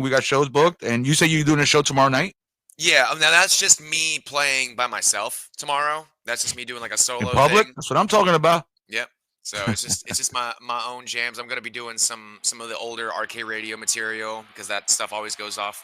We got shows booked, and you say you're doing a show tomorrow night Yeah, now that's just me playing by myself tomorrow. That's just me doing like a in solo public. thing. That's what I'm talking about. Yep. So it's just my own jams. I'm gonna be doing some of the older RK radio material because that stuff always goes off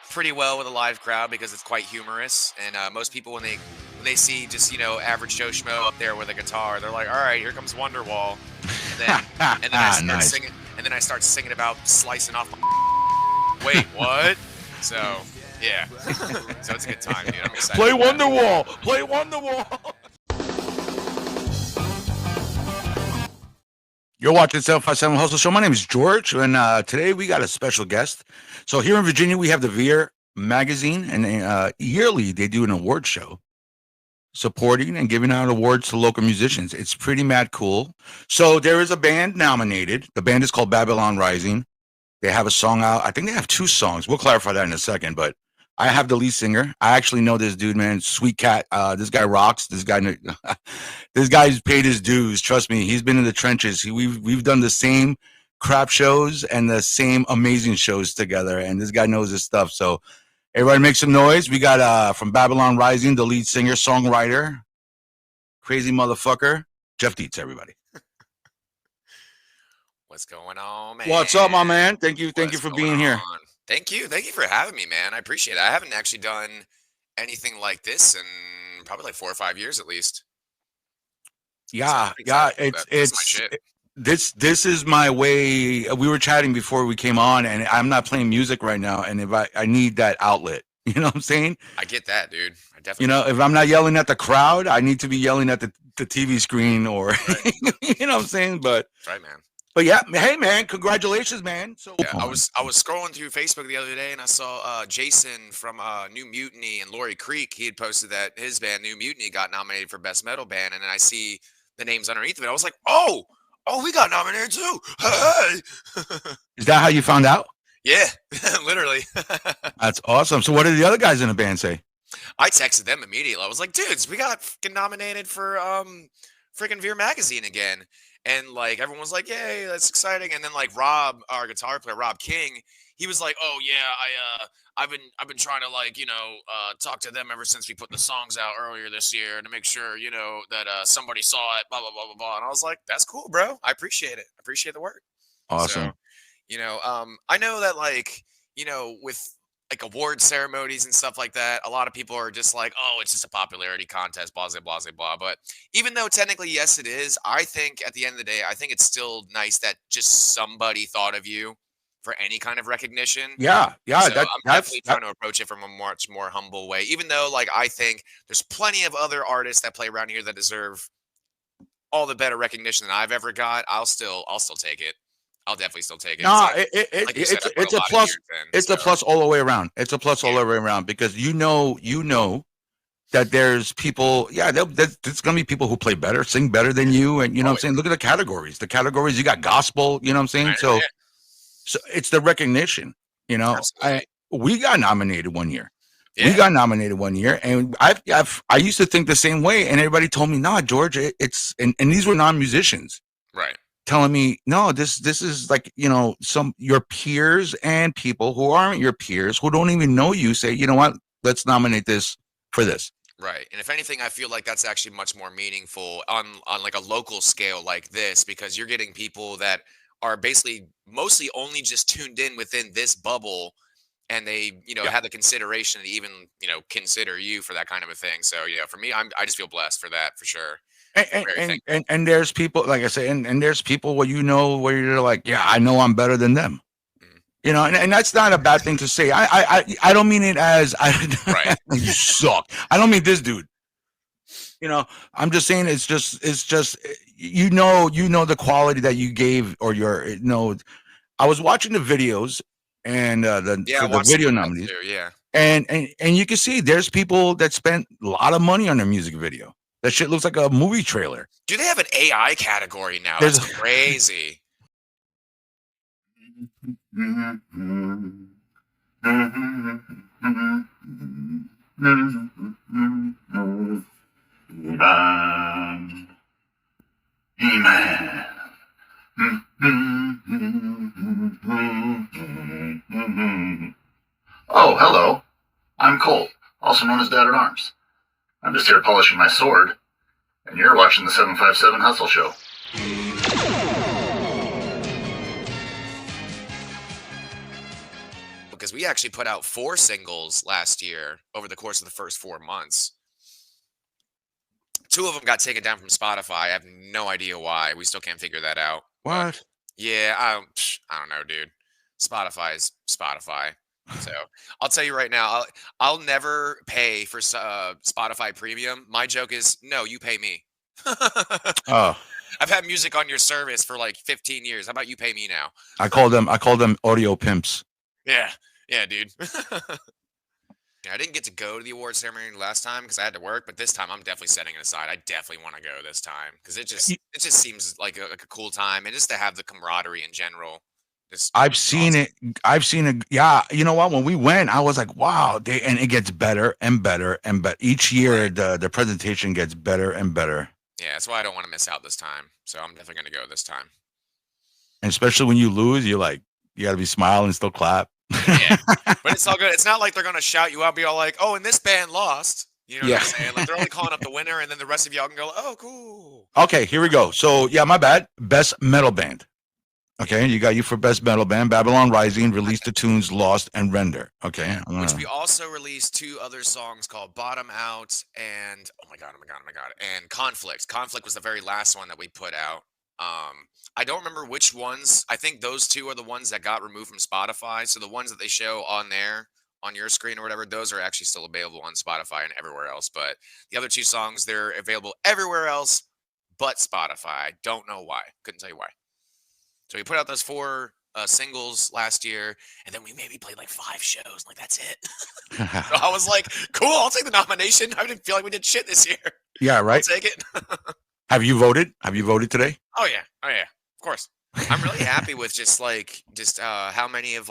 pretty well with a live crowd because it's quite humorous. And most people when they see just average Joe Schmo up there with a guitar, they're like, all right, here comes Wonderwall, and then I start Nice. singing, and then I start singing about slicing off. My Wait, what? So yeah, so it's a good time, dude. I'm excited. Play for that. Wonderwall. Play Wonderwall. You're watching 757 Hustle Show. My name is George, and today we got a special guest. So here in Virginia, we have the Veer Magazine, and yearly they do an award show supporting and giving out awards to local musicians. It's pretty mad cool. So there is a band nominated. The band is called Babylon Rising. They have a song out. I think they have 2 songs. We'll clarify that in a second, but I have the lead singer. I actually know this dude, man. Sweet cat. This guy rocks. This guy's paid his dues. Trust me. He's been in the trenches. We've done the same crap shows and the same amazing shows together, and this guy knows his stuff. So everybody make some noise. We got from Babylon Rising, the lead singer, songwriter, crazy motherfucker, Jeff Dietz, everybody. What's going on, man? What's up, my man? Thank you for being here. Thank you for having me, man. I appreciate it. I haven't actually done anything like this in probably like 4 or 5 years at least. Yeah, So yeah. it's my shit. This is my way. We were chatting before we came on, and I'm not playing music right now. And if I need that outlet, you know what I'm saying? I get that, dude. I definitely. If I'm not yelling at the crowd, I need to be yelling at the TV screen, or Right. you know what I'm saying. But That's right, man. But yeah, hey man, congratulations, man. So Yeah, I was scrolling through Facebook the other day and I saw Jason from New Mutiny and Laurie Creek. He had posted that his band New Mutiny got nominated for Best Metal Band, and then I see the names underneath of it. I was like, oh, we got nominated too. Hey. Is that how you found out? Yeah, literally. That's awesome. So what did the other guys in the band say? I texted them immediately. I was like, dudes, we got fucking nominated for freaking Veer Magazine again. And like everyone was like, yay, that's exciting. And then like Rob, our guitar player, Rob King, he was like, oh yeah, I've been trying to like, talk to them ever since we put the songs out earlier this year to make sure, that somebody saw it, blah, blah, blah, blah, blah. And I was like, that's cool, bro. I appreciate it. I appreciate the work. Awesome. So, I know that like, with like award ceremonies and stuff like that, a lot of people are just like, oh, it's just a popularity contest, blah, blah, blah, blah. But even though technically, yes, it is, I think at the end of the day, I think it's still nice that just somebody thought of you for any kind of recognition. Yeah. So I'm definitely trying to approach it from a much more humble way, even though like I think there's plenty of other artists that play around here that deserve all the better recognition than I've ever got. I'll still take it. I'll definitely still take it. No, It's a plus. It's a plus all the way around. It's a plus all the way around because you know that there's people. Yeah, there's gonna be people who play better, sing better than you, and you know what I'm saying. Look at the categories. The categories you got gospel. You know what I'm saying. So it's the recognition. We got nominated one year. Yeah. We got nominated one year, and I used to think the same way, and everybody told me, "Nah, George, it's and these were non-musicians." Right. Telling me, no, this is like, some your peers and people who aren't your peers who don't even know you say, you know what, let's nominate this for this. Right. And if anything, I feel like that's actually much more meaningful on like a local scale like this, because you're getting people that are basically mostly only just tuned in within this bubble, and they, had the consideration to even, consider you for that kind of a thing. So, for me, I just feel blessed for that, for sure. And there's people, like I say, and there's people where you're like, yeah, I know I'm better than them. And that's not a bad thing to say. I don't mean it as right. You suck. I don't mean this dude. I'm just saying it's just the quality that you gave, or I was watching the videos and the video nominees. Yeah. And you can see there's people that spent a lot of money on their music video. That shit looks like a movie trailer. Do they have an AI category now? That's crazy. Oh, hello. I'm Colt, also known as Dad at Arms. I'm just here polishing my sword, and you're watching the 757 Hustle Show. Because we actually put out 4 singles last year over the course of the first 4 months. 2 of them got taken down from Spotify. I have no idea why. We still can't figure that out. But What? yeah, I don't know, dude. Spotify is Spotify. So I'll tell you right now, I'll never pay for Spotify Premium. My joke is, no, you pay me. Oh, I've had music on your service for like 15 years. How about you pay me now? I call them audio pimps. Yeah, dude. I didn't get to go to the award ceremony last time because I had to work, but this time I'm definitely setting it aside. I definitely want to go this time because it just seems like a cool time, and just to have the camaraderie in general. I've seen awesome. it. I've seen it. Yeah, you know what? When we went, I was like, wow. And it gets better and better and better each year. Right. The presentation gets better and better. Yeah, that's why I don't want to miss out this time. So I'm definitely going to go this time. And especially when you lose, you got to be smiling and still clap. Yeah, but it's all good. It's not like they're gonna shout you out, be all like, "Oh, and this band lost." You know what I'm saying? Like they're only calling up the winner, and then the rest of y'all can go, "Oh, cool." Okay, here we go. So yeah, my bad. Best metal band. Okay, you got you for best metal band. Babylon Rising released the tunes "Lost" and "Render." Okay, which we also released 2 other songs called "Bottom Out" and oh my god, and "Conflict." "Conflict" was the very last one that we put out. I don't remember which ones. I think those 2 are the ones that got removed from Spotify. So the ones that they show on there on your screen or whatever, those are actually still available on Spotify and everywhere else. But the other 2 songs, they're available everywhere else but Spotify. Don't know why. Couldn't tell you why. So we put out those 4 singles last year, and then we maybe played like 5 shows. Like that's it. So I was like, cool, I'll take the nomination. I didn't feel like we did shit this year. Yeah, right. I'll take it. Have you voted? Have you voted today? Oh yeah, of course. I'm really happy with just how many of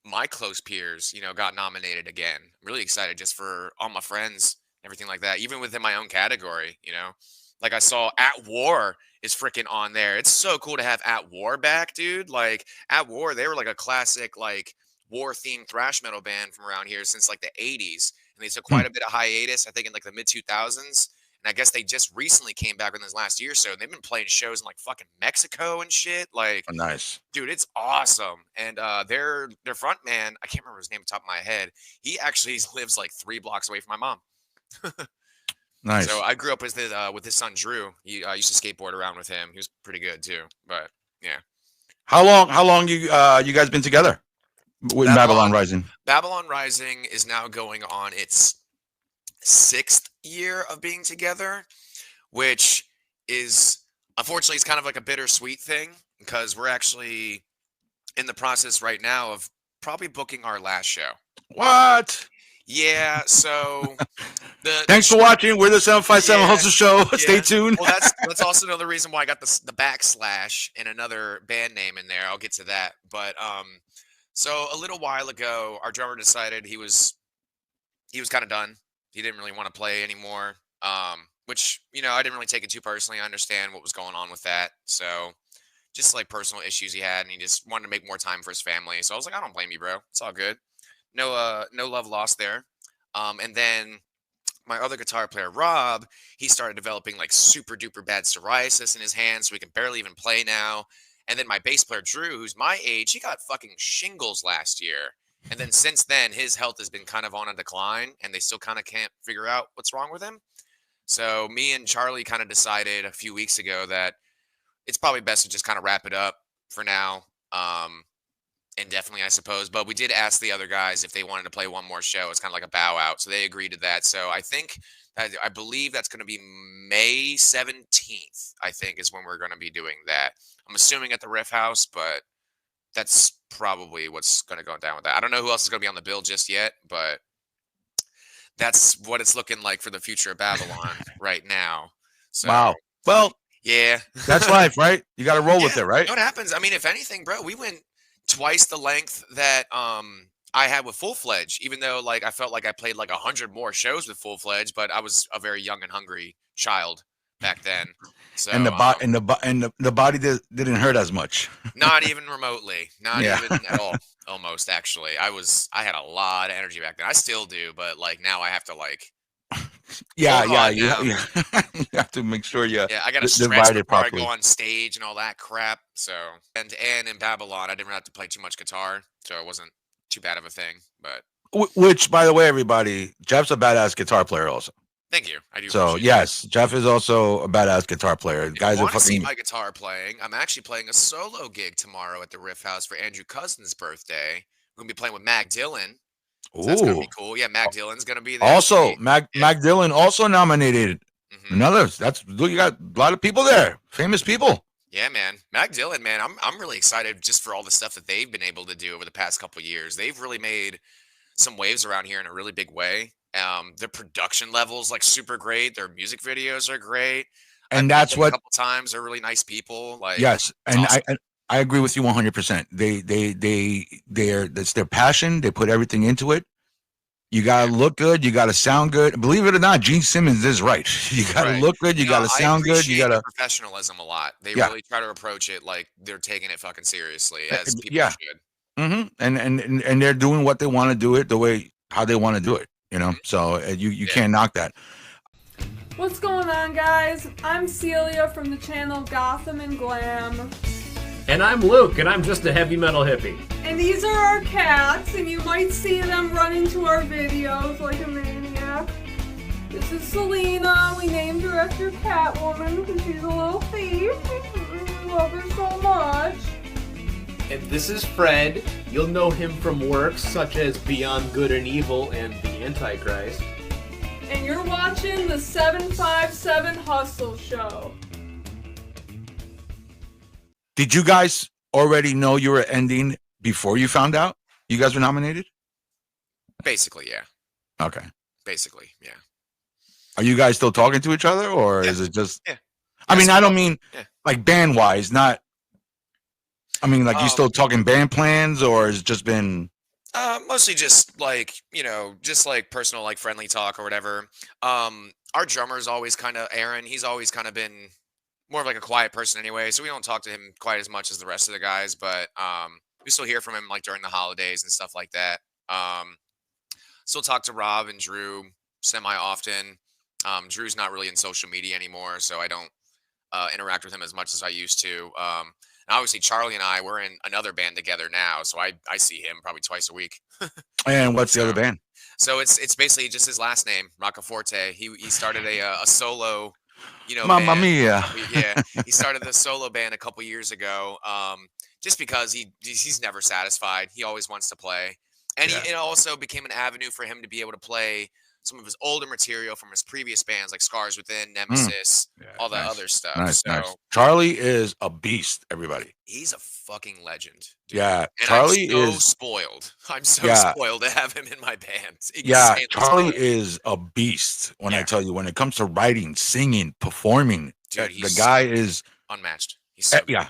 my close peers got nominated again. I'm really excited just for all my friends, everything like that. Even within my own category, like I saw At War is freaking on there. It's so cool to have At War back, dude. Like At War, they were like a classic like war themed thrash metal band from around here since like the 80s, and they took quite a bit of hiatus. I think in like the mid 2000s. And I guess they just recently came back in this last year or so. And they've been playing shows in like fucking Mexico and shit. Like, Oh, nice. dude, it's awesome. And their front man, I can't remember his name off the top of my head. He actually lives like 3 blocks away from my mom. Nice. So I grew up with his son Drew. I used to skateboard around with him. He was pretty good too. But yeah. How long you guys been together with Babylon Rising? Babylon Rising is now going on its 6th year of being together, which is unfortunately it's kind of like a bittersweet thing because we're actually in the process right now of probably booking our last show. What? Yeah, so thanks for watching. We're the 757 Hustle Show. Stay tuned. Well, that's also another reason why I got the backslash and another band name in there. I'll get to that. But so a little while ago, our drummer decided he was kind of done. He didn't really want to play anymore. Which I didn't really take it too personally. I understand what was going on with that. So just like personal issues he had, and he just wanted to make more time for his family. So I was like, I don't blame you, bro. It's all good. No love lost there. And then my other guitar player, Rob, he started developing like super duper bad psoriasis in his hands, so he can barely even play now. And then my bass player, Drew, who's my age, he got fucking shingles last year. And then since then, his health has been kind of on a decline, and they still kind of can't figure out what's wrong with him. So me and Charlie kind of decided a few weeks ago that it's probably best to just kind of wrap it up for now. Indefinitely, I suppose. But we did ask the other guys if they wanted to play one more show. It's kind of like a bow out. So they agreed to that. So I believe that's going to be May 17th, I think, is when we're going to be doing that. I'm assuming at the Riff House, but that's probably what's going to go down with that. I don't know who else is going to be on the bill just yet, but that's what it's looking like for the future of Babylon right now. So, wow. Well, yeah, that's life, right? You got to roll with it, right? You know what happens? I mean, if anything, bro, we went twice the length that I had with Full Fledged, even though like I felt like I played like 100 more shows with Full Fledged, but I was a very young and hungry child back then. So and the body didn't hurt as much. not even remotely, not Yeah. even at all. Almost actually, I had a lot of energy back then. I still do, but like now I have to like Yeah, hold yeah, on now. you have to make sure you Yeah, I got to stretch divide it before I go properly. on stage and all that crap. So and in Babylon, I didn't have to play too much guitar, so it wasn't too bad of a thing. But Which, by the way, everybody, Jeff's a badass guitar player also. thank you, I do So appreciate yes, Jeff is also a badass guitar player. it. If Guys you are want to see fucking. my guitar playing, I'm actually playing a solo gig tomorrow at the Riff House for Andrew Cousin's birthday. We're gonna be playing with Mac Dillon. So that's gonna Ooh. be cool. Yeah, Mac Dillon's gonna be there. Also, Yeah. Mac Dillon also nominated. Mhm. Look, you got a lot of people there, famous people. Yeah, man. Mac Dillon, man. I'm really excited just for all the stuff that they've been able to do over the past couple years. They've really made some waves around here in a really big way. Their production levels like super great. Their music videos are great. I've And met that's them a what. couple times. They're really nice people. Like Yes, it's and awesome. I agree with you 100%. That's their passion. They put everything into it. You gotta look good. You gotta sound good. Believe it or not, Gene Simmons is right. You gotta Right. look good. You No, gotta I sound good. You appreciate the gotta, professionalism a lot. They yeah, really try to approach it like they're taking it fucking seriously, as people yeah. should. And they're doing what they want to do it the way how they want to do it. So you Yeah. can't knock that. What's going on, guys? I'm Celia from the channel Gotham and Glam. And I'm Luke, and I'm just a heavy metal hippie. And these are our cats, and you might see them run into our videos like a maniac. This is Selena. We named her after Catwoman because she's a little thief. We love her so much. And this is Fred. You'll know him from works such as Beyond Good and Evil and The Antichrist. And you're watching the 757 Hustle Show. Did you guys already know you were ending before you found out you guys were nominated? Basically, yeah. Okay. Basically, yeah. Are you guys still talking to each other, or Yeah. is it just? Yeah. I mean, I don't mean Yeah. like band wise, not. I mean, like you still talking band plans, or has it just been? Mostly just like, just like personal, like friendly talk or whatever. Our drummer's always kind of Aaron. He's always kind of been more of like a quiet person anyway, so we don't talk to him quite as much as the rest of the guys. But we still hear from him like during the holidays and stuff like that. Still talk to Rob and Drew semi often. Drew's not really in social media anymore, so I don't interact with him as much as I used to. And obviously, Charlie and I, we're in another band together now, so I see him probably twice a week. And what's the other band? So it's basically just his last name, Roccaforte. He started a solo, Mamma band. mia! Yeah, he started the solo band a couple years ago. Just because he's never satisfied. He always wants to play, and Yeah. it also became an avenue for him to be able to play some of his older material from his previous bands, like Scars Within, Nemesis, all that other stuff. Nice, so nice. Charlie is a beast. Everybody. he's a fucking legend. Dude. Yeah, And Charlie I'm so is. spoiled. I'm so Yeah. spoiled to have him in my band. Yeah, Insanely Charlie spoiled. is a beast. When I Yeah. tell you, when it comes to writing, singing, performing, Dude, the he's guy is. unmatched. He's so good. Yeah.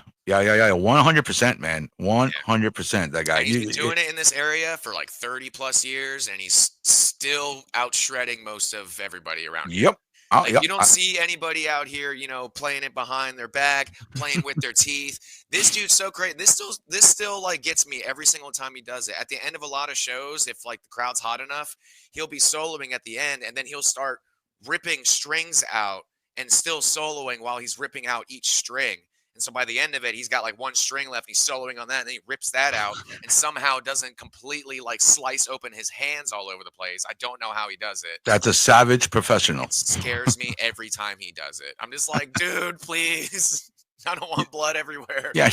100%, man. 100%. That guy. And he's been doing it in this area for like 30 plus years, and he's still out shredding most of everybody around here. Yep. Like, Yep. you don't see anybody out here, playing it behind their back, playing with their teeth. This dude's so great. This still like gets me every single time he does it. At the end of a lot of shows, if like the crowd's hot enough, he'll be soloing at the end, and then he'll start ripping strings out and still soloing while he's ripping out each string. And so by the end of it, he's got like one string left. He's soloing on that, and then he rips that out, and somehow doesn't completely like slice open his hands all over the place. I don't know how he does it. That's a savage professional. It scares me every time he does it. I'm just like, dude, please. I don't want blood everywhere. Yeah.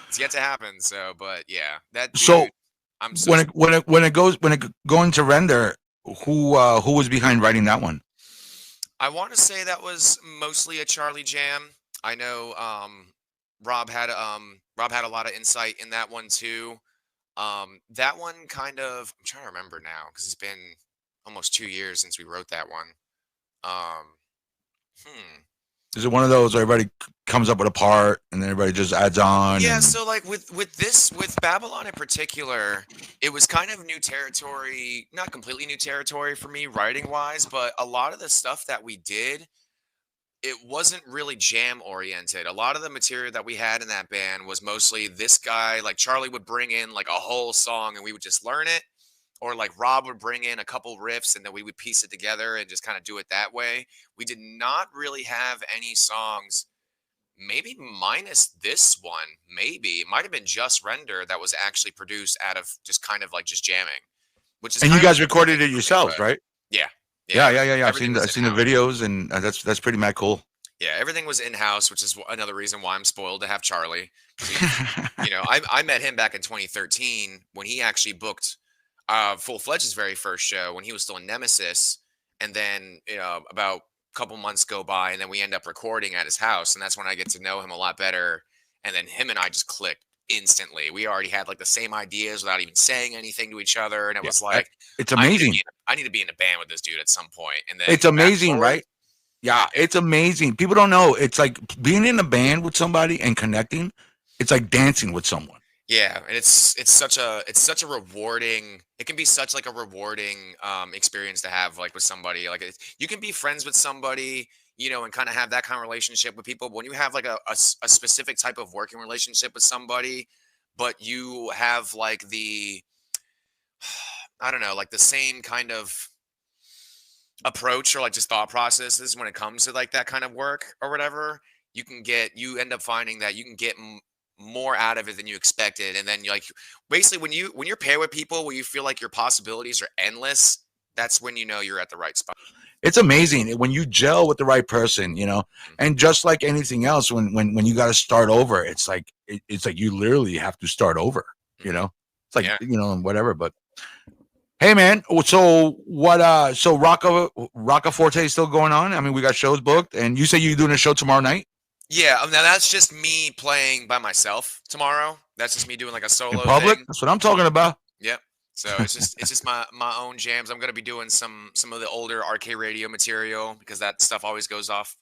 It's yet to happen. So, but yeah, that dude, So I'm so when it going to render, who was behind writing that one? I want to say that was mostly a Charlie jam. I know Rob had a lot of insight in that one too. That one kind of, I'm trying to remember now because it's been almost 2 years since we wrote that one. Is it one of those where everybody comes up with a part and then everybody just adds on? Yeah, and- so like with Babylon in particular, it was kind of new territory, not completely new territory for me writing wise, but a lot of the stuff that we did it wasn't really jam oriented. A lot of the material that we had in that band was mostly this guy, like Charlie would bring in like a whole song and we would just learn it, or like Rob would bring in a couple riffs and then we would piece it together and just kind of do it that way. We did not really have any songs, maybe minus this one, maybe it might have been just Render that was actually produced out of just kind of like just jamming, which is And you kind of guys recorded it for me, yourselves, but right? yeah, Yeah. I've everything was seen the in-house. videos, and that's pretty mad cool. Yeah, everything was in-house, which is another reason why I'm spoiled to have Charlie. 'Cause I met him back in 2013 when he actually booked Full Fledged's very first show when he was still in Nemesis, and then about a couple months go by, and then we end up recording at his house, and that's when I get to know him a lot better. And then him and I just clicked instantly. We already had like the same ideas without even saying anything to each other, and it was like, it's amazing. I need to be in a band with this dude at some point. And then It's amazing, right? Yeah, it's amazing. People don't know. It's like being in a band with somebody and connecting. It's like dancing with someone. Yeah, and it's such a rewarding. It can be such like a rewarding experience to have like with somebody. Like you can be friends with somebody, and kind of have that kind of relationship with people. But when you have like a specific type of working relationship with somebody, but you have like I don't know, like the same kind of approach or like just thought processes when it comes to like that kind of work or whatever, you end up finding that you can get more out of it than you expected. And then like basically when you're paired with people where you feel like your possibilities are endless, that's when you're at the right spot. It's amazing when you gel with the right person, and just like anything else, when you got to start over, it's like you literally have to start over, it's like, whatever. But hey, man. So what? So Rocca Forte is still going on. I mean, we got shows booked, and you say you're doing a show tomorrow night. Yeah, now that's just me playing by myself tomorrow. That's just me doing like a solo In public. thing. That's what I'm talking about. Yep. So it's just my own jams. I'm gonna be doing some of the older RK radio material because that stuff always goes off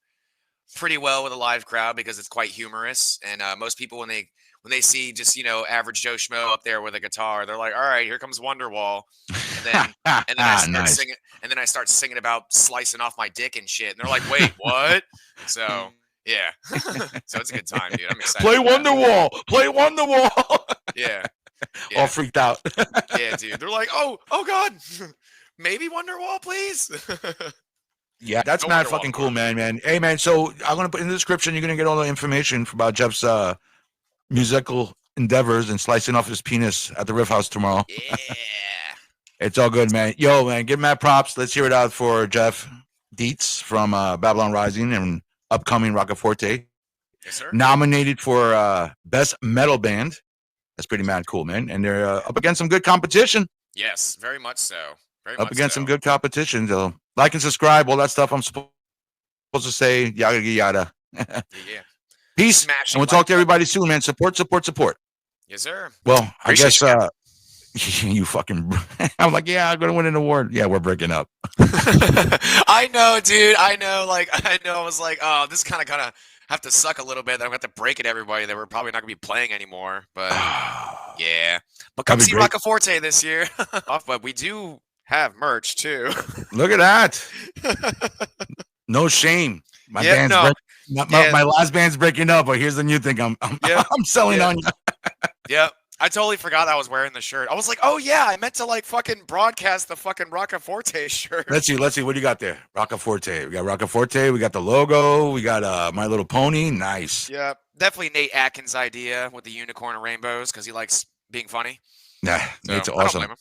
pretty well with a live crowd because it's quite humorous. And most people when they see just average Joe Schmo up there with a guitar, they're like, "All right, here comes Wonderwall," and then I start Nice. singing, and then I start singing about slicing off my dick and shit, and they're like, "Wait, what?" So yeah, so it's a good time, dude. I'm excited. Play about that. Wonderwall. Play Wonderwall. Yeah. All freaked out. Yeah, dude. They're like, oh God, maybe Wonderwall, please. Yeah, that's No mad Wonderwall fucking cool, tomorrow. man. Hey, man. So I'm gonna put in the description. You're gonna get all the information about Jeff's musical endeavors and slicing off his penis at the Riff House tomorrow. Yeah. It's all good, man. Yo, man, give mad props. Let's hear it out for Jeff Dietz from Babylon Rising and upcoming Roccaforte. Yes, sir. Nominated for Best Metal Band. That's pretty mad cool, man. And they're up against some good competition. Yes, very much so. Very Up much against so. some good competition. So like and subscribe, all that stuff I'm supposed to say. Yada, yada. Yeah. Peace. Smashing And we'll talk to like- everybody soon, man. Support. Yes, sir. Well, Appreciate I guess you fucking. I'm like, yeah, I'm gonna win an award. Yeah, we're breaking up. I know, dude. I know. I was like, oh, this kind of have to suck a little bit. That I'm going to have to break it, everybody. That we're probably not going to be playing anymore. But yeah. But come That'd be see great. Roccaforte this year. But we do have merch too. Look at that. No shame. My Yeah, band's no. my last band's breaking up, but here's the new thing I'm Yeah. I'm selling Yeah. on you. Yep. I totally forgot I was wearing the shirt. I was like, oh yeah, I meant to like fucking broadcast the fucking Roccaforte shirt. Let's see. What do you got there? Roccaforte. We got Roccaforte. We got the logo. We got My Little Pony. Nice. Yeah, definitely Nate Atkins' idea with the unicorn and rainbows because he likes being funny. Nah, So, it's I don't awesome. blame him.